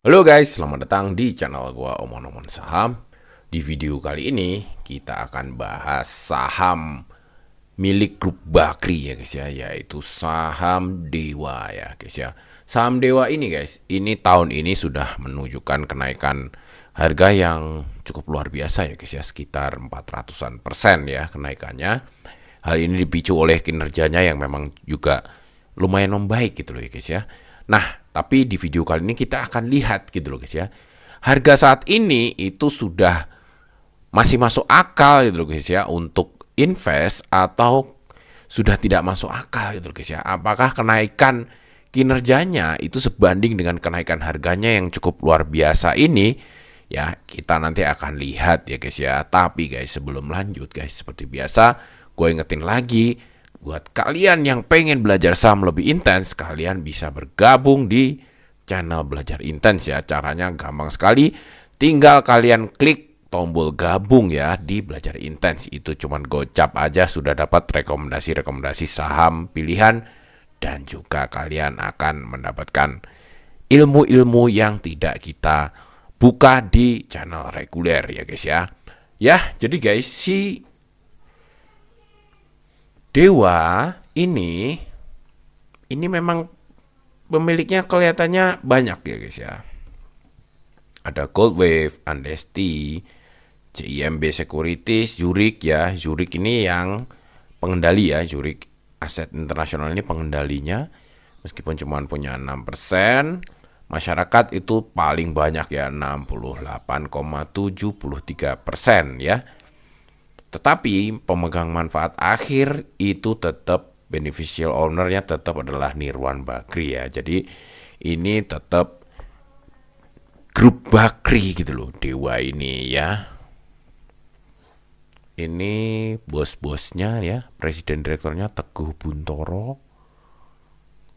Halo guys, selamat datang di channel gua Omon-Omon Saham. Di video kali ini kita akan bahas saham milik grup Bakri ya guys ya, yaitu saham Dewa ya guys ya. Saham Dewa ini guys, ini tahun ini sudah menunjukkan kenaikan harga yang cukup luar biasa ya guys ya, sekitar 400-an% ya kenaikannya. Hal ini dipicu oleh kinerjanya yang memang juga lumayan membaik gitu loh ya guys ya. Nah, tapi di video kali ini kita akan lihat gitu loh guys ya. Harga saat ini itu sudah masih masuk akal gitu loh guys ya untuk invest atau sudah tidak masuk akal gitu loh guys ya. Apakah kenaikan kinerjanya itu sebanding dengan kenaikan harganya yang cukup luar biasa ini? Ya, kita nanti akan lihat ya guys ya. Tapi guys, sebelum lanjut guys, seperti biasa, gue ingetin lagi, buat kalian yang pengen belajar saham lebih intens, kalian bisa bergabung di channel Belajar Intens ya. Caranya gampang sekali, tinggal kalian klik tombol gabung ya di Belajar Intens. Itu cuman gocap aja sudah dapat rekomendasi-rekomendasi saham pilihan, dan juga kalian akan mendapatkan ilmu-ilmu yang tidak kita buka di channel reguler ya guys ya. Ya, jadi guys, si Dewa ini memang pemiliknya kelihatannya banyak ya guys ya. Ada Goldwave, Andesti, CIMB Securities, Zurich ya. Zurich ini yang pengendali ya, Zurich Aset Internasional ini pengendalinya. Meskipun cuma punya 6%, masyarakat itu paling banyak ya, 68,73% ya. Tetapi pemegang manfaat akhir itu tetap beneficial ownernya tetap adalah Nirwan Bakri ya. Jadi ini tetap grup Bakri gitu loh, Dewa ini ya. Ini bos-bosnya ya, presiden direkturnya Teguh Buntoro.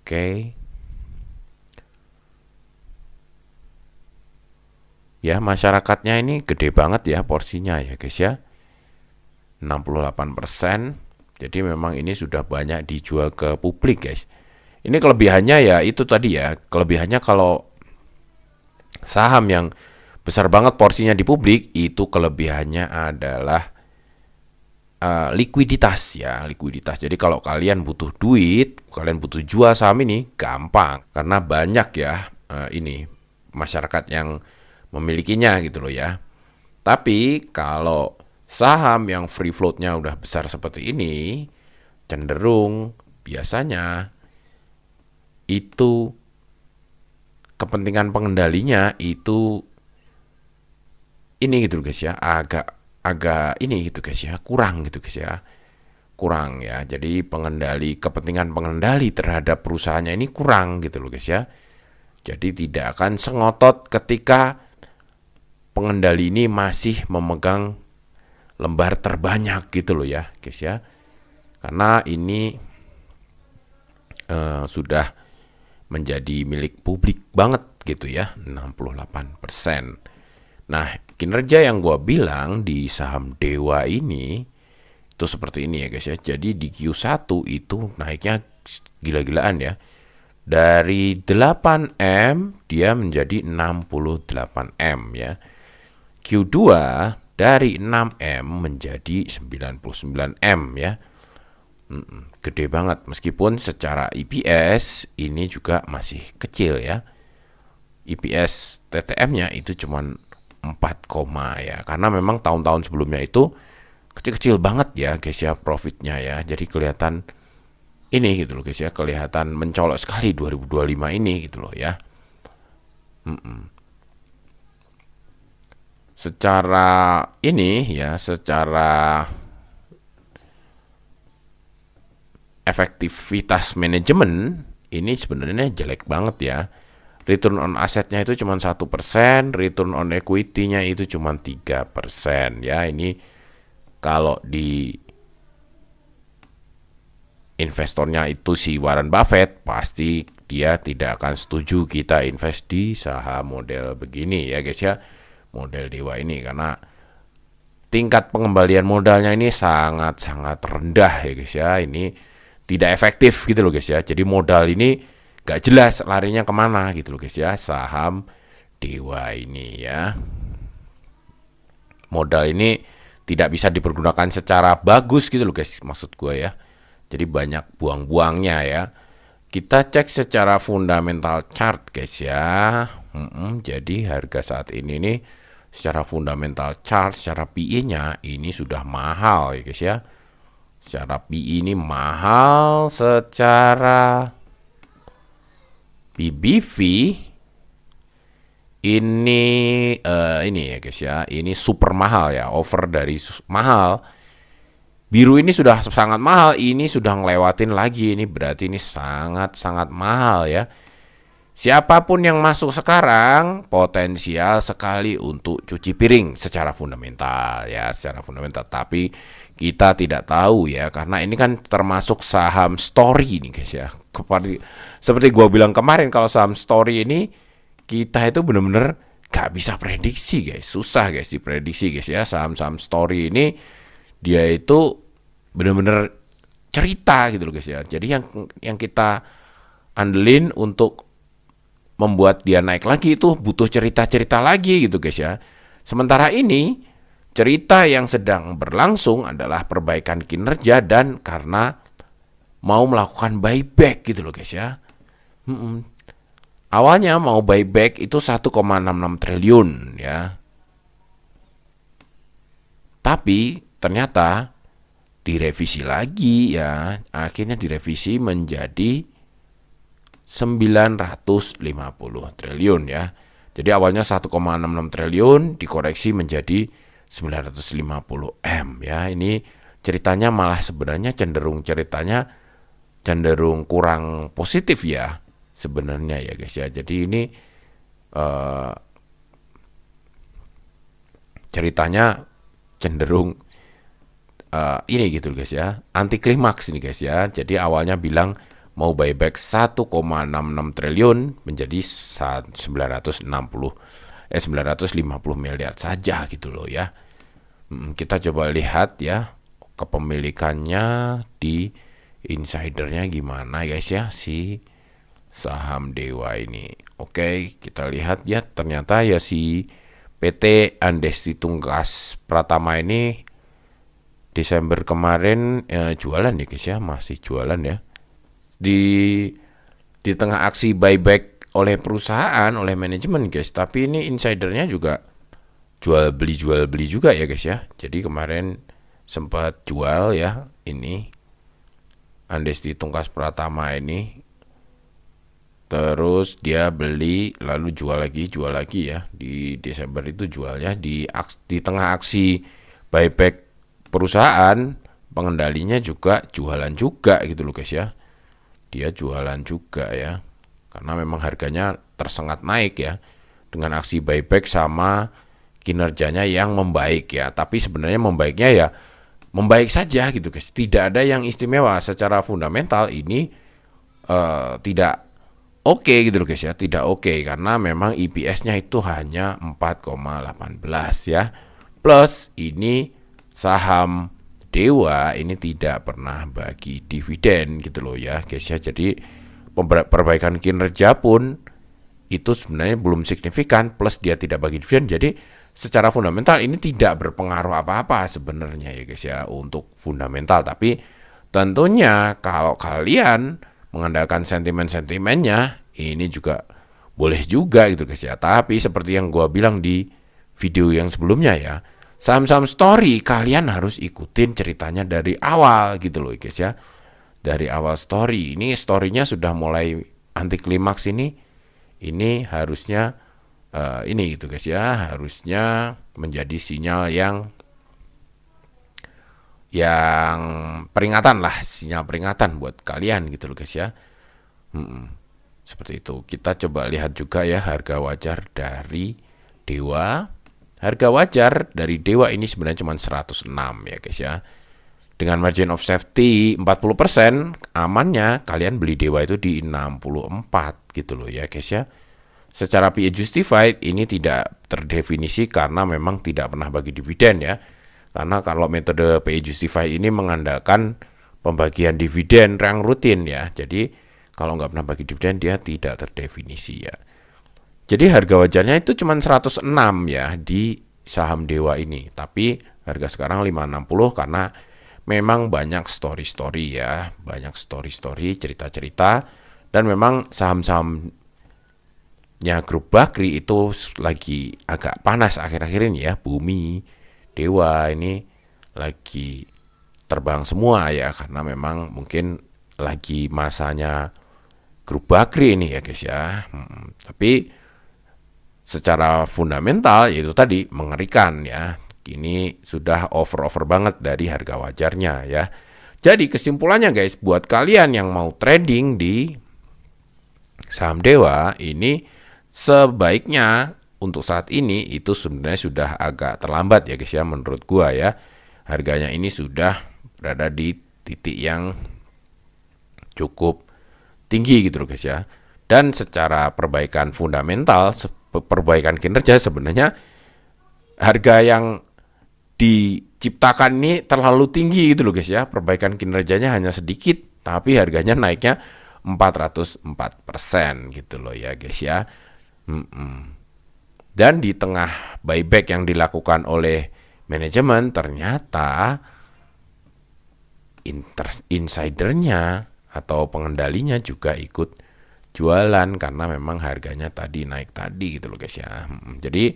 Oke. Ya, masyarakatnya ini gede banget ya porsinya ya guys ya. 68%. Jadi memang ini sudah banyak dijual ke publik guys. Ini kelebihannya ya itu tadi ya. Kelebihannya kalau saham yang besar banget porsinya di publik, itu kelebihannya adalah likuiditas ya, likuiditas. Jadi kalau kalian butuh duit, kalian butuh jual saham ini gampang karena banyak ya ini masyarakat yang memilikinya gitu loh ya. Tapi kalau saham yang free floatnya udah besar seperti ini, cenderung biasanya itu kepentingan pengendalinya itu ini gitu guys ya, agak ini gitu guys ya, kurang gitu guys ya, kurang ya. Jadi kepentingan pengendali terhadap perusahaannya ini kurang gitu loh guys ya. Jadi tidak akan sengotot ketika pengendali ini masih memegang lembar terbanyak gitu loh ya guys ya. Karena ini sudah menjadi milik publik banget gitu ya, 68%. Nah, kinerja yang gua bilang di saham Dewa ini itu seperti ini ya guys ya. Jadi di Q1 itu naiknya gila-gilaan ya. Dari 8M dia menjadi 68M ya. Q2 dari 6M menjadi 99M ya. Gede banget, meskipun secara EPS ini juga masih kecil ya. EPS TTM-nya itu cuman 4, ya. Karena memang tahun-tahun sebelumnya itu kecil-kecil banget ya guys ya profitnya ya. Jadi kelihatan ini gitu loh guys ya, kelihatan mencolok sekali 2025 ini gitu loh ya. Secara ini ya, secara efektivitas manajemen ini sebenarnya jelek banget ya. Return on asetnya itu cuma 1%, return on equity-nya itu cuma 3% ya. Ini kalau di investornya itu si Warren Buffett, pasti dia tidak akan setuju kita invest di saham model begini ya guys ya, model Dewa ini, karena tingkat pengembalian modalnya ini sangat-sangat rendah ya guys ya. Ini tidak efektif gitu loh guys ya. Jadi modal ini gak jelas larinya kemana gitu loh guys ya, saham Dewa ini ya. Modal ini tidak bisa dipergunakan secara bagus gitu loh guys, maksud gue ya. Jadi banyak buang-buangnya ya. Kita cek secara fundamental chart guys ya. Jadi harga saat ini nih secara fundamental chart, secara PE-nya ini sudah mahal ya guys ya. Secara PE ini mahal, secara PBV ini ya guys ya, ini super mahal ya, over dari mahal. Biru ini sudah sangat mahal, ini sudah ngelewatin lagi, ini berarti ini sangat-sangat mahal ya. Siapapun yang masuk sekarang potensial sekali untuk cuci piring secara fundamental ya, secara fundamental. Tapi kita tidak tahu ya, karena ini kan termasuk saham story nih guys ya. Seperti gue bilang kemarin, kalau saham story ini kita itu bener-bener gak bisa prediksi guys, susah guys diprediksi guys ya. Saham-saham story ini dia itu bener-bener cerita gitu loh guys ya. Jadi yang kita andelin untuk membuat dia naik lagi itu butuh cerita-cerita lagi gitu guys ya. Sementara ini cerita yang sedang berlangsung adalah perbaikan kinerja dan karena mau melakukan buyback gitu loh guys ya. Awalnya mau buyback itu 1,66 triliun ya. Tapi ternyata direvisi lagi ya. Akhirnya direvisi menjadi 950 triliun ya. Jadi awalnya 1,66 triliun dikoreksi menjadi 950 M ya. Ini ceritanya malah sebenarnya cenderung kurang positif ya sebenarnya ya guys ya. Jadi ini ceritanya cenderung ini gitu guys ya, anti klimaks ini guys ya. Jadi awalnya bilang mau buyback 1,66 triliun menjadi 950 miliar saja gitu loh ya. Kita coba lihat ya kepemilikannya di insidernya gimana guys ya si saham Dewa ini. Oke, kita lihat ya, ternyata ya si PT Andesti Tungkas Pratama ini Desember kemarin jualan ya guys ya, masih jualan ya. Di tengah aksi buyback oleh perusahaan, oleh manajemen guys, tapi ini insidernya juga jual beli juga ya guys ya. Jadi kemarin sempat jual ya ini Andesti Tungkas Pratama ini, terus dia beli lalu jual lagi ya. Di Desember itu jualnya di tengah aksi buyback perusahaan, pengendalinya juga jualan juga gitu loh guys ya. Dia jualan juga ya, karena memang harganya tersengat naik ya dengan aksi buyback sama kinerjanya yang membaik ya. Tapi sebenarnya membaiknya ya membaik saja gitu guys, tidak ada yang istimewa. Secara fundamental ini tidak oke gitu loh guys ya, tidak oke karena memang EPS-nya itu hanya 4,18 ya. Plus ini saham Dewa ini tidak pernah bagi dividen gitu loh ya guys ya. Jadi perbaikan kinerja pun itu sebenarnya belum signifikan, plus dia tidak bagi dividen. Jadi secara fundamental ini tidak berpengaruh apa-apa sebenarnya ya guys ya untuk fundamental. Tapi tentunya kalau kalian mengandalkan sentimen-sentimennya ini juga boleh juga gitu guys ya. Tapi seperti yang gua bilang di video yang sebelumnya ya, saham-saham story kalian harus ikutin ceritanya dari awal gitu loh guys ya. Dari awal story, ini storynya sudah mulai anti klimaks ini harusnya ini gitu guys ya, harusnya menjadi sinyal yang peringatan lah, sinyal peringatan buat kalian gitu loh guys ya. Seperti itu. Kita coba lihat juga ya harga wajar dari Dewa. Harga wajar dari Dewa ini sebenarnya cuma 106 ya guys ya. Dengan margin of safety 40%, amannya kalian beli Dewa itu di 64 gitu loh ya guys ya. Secara PE justified ini tidak terdefinisi karena memang tidak pernah bagi dividen ya. Karena kalau metode PE justified ini mengandalkan pembagian dividen yang rutin ya. Jadi kalau nggak pernah bagi dividen dia tidak terdefinisi ya. Jadi harga wajarnya itu cuma 106 ya di saham Dewa ini. Tapi harga sekarang 560 karena memang banyak story-story ya, banyak story-story, cerita-cerita, dan memang saham-sahamnya grup Bakri itu lagi agak panas akhir-akhir ini ya. Bumi, Dewa ini lagi terbang semua ya, karena memang mungkin lagi masanya grup Bakri ini ya guys ya. Tapi secara fundamental itu tadi mengerikan ya. Ini sudah over banget dari harga wajarnya ya. Jadi kesimpulannya guys, buat kalian yang mau trading di saham Dewa ini sebaiknya untuk saat ini itu sebenarnya sudah agak terlambat ya guys ya, menurut gua ya. Harganya ini sudah berada di titik yang cukup tinggi gitu loh guys ya. Dan secara perbaikan fundamental, perbaikan kinerja, sebenarnya harga yang diciptakan ini terlalu tinggi gitu loh guys ya. Perbaikan kinerjanya hanya sedikit, tapi harganya naiknya 404% gitu loh ya guys ya. Dan di tengah buyback yang dilakukan oleh manajemen, ternyata insidernya atau pengendalinya juga ikut jualan karena memang harganya tadi naik tadi gitu loh guys ya. Jadi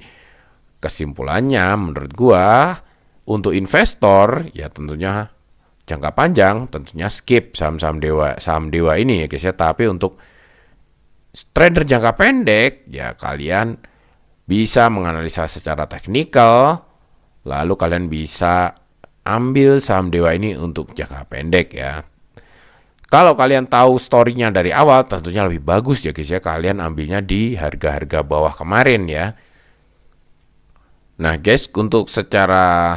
kesimpulannya menurut gua untuk investor ya tentunya jangka panjang tentunya skip saham Dewa ini ya guys ya. Tapi untuk trader jangka pendek ya kalian bisa menganalisa secara teknikal, lalu kalian bisa ambil saham Dewa ini untuk jangka pendek ya. Kalau kalian tahu story-nya dari awal tentunya lebih bagus ya guys ya, kalian ambilnya di harga-harga bawah kemarin ya. Nah guys, untuk secara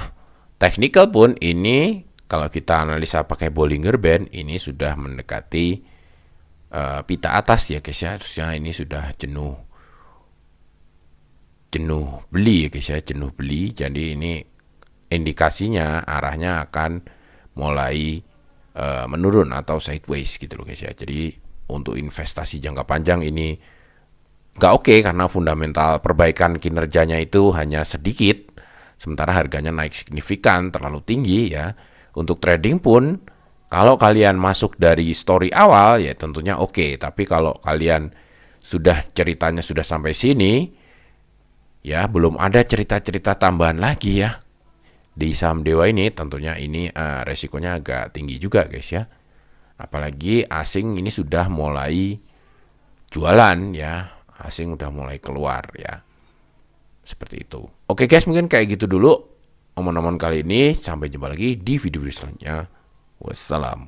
teknikal pun ini kalau kita analisa pakai Bollinger Band ini sudah mendekati pita atas ya guys ya. Terusnya ini sudah jenuh beli ya guys ya, jenuh beli. Jadi ini indikasinya arahnya akan mulai menurun atau sideways gitu loh guys ya. Jadi untuk investasi jangka panjang ini nggak oke karena fundamental perbaikan kinerjanya itu hanya sedikit, sementara harganya naik signifikan, terlalu tinggi ya. Untuk trading pun kalau kalian masuk dari story awal ya tentunya oke, tapi kalau kalian ceritanya sudah sampai sini ya, belum ada cerita-cerita tambahan lagi ya di saham Dewa ini, tentunya ini resikonya agak tinggi juga guys ya. Apalagi asing ini sudah mulai jualan ya, asing udah mulai keluar ya. Seperti itu. Oke guys, mungkin kayak gitu dulu omongan kali ini. Sampai jumpa lagi di video selanjutnya. Wassalam.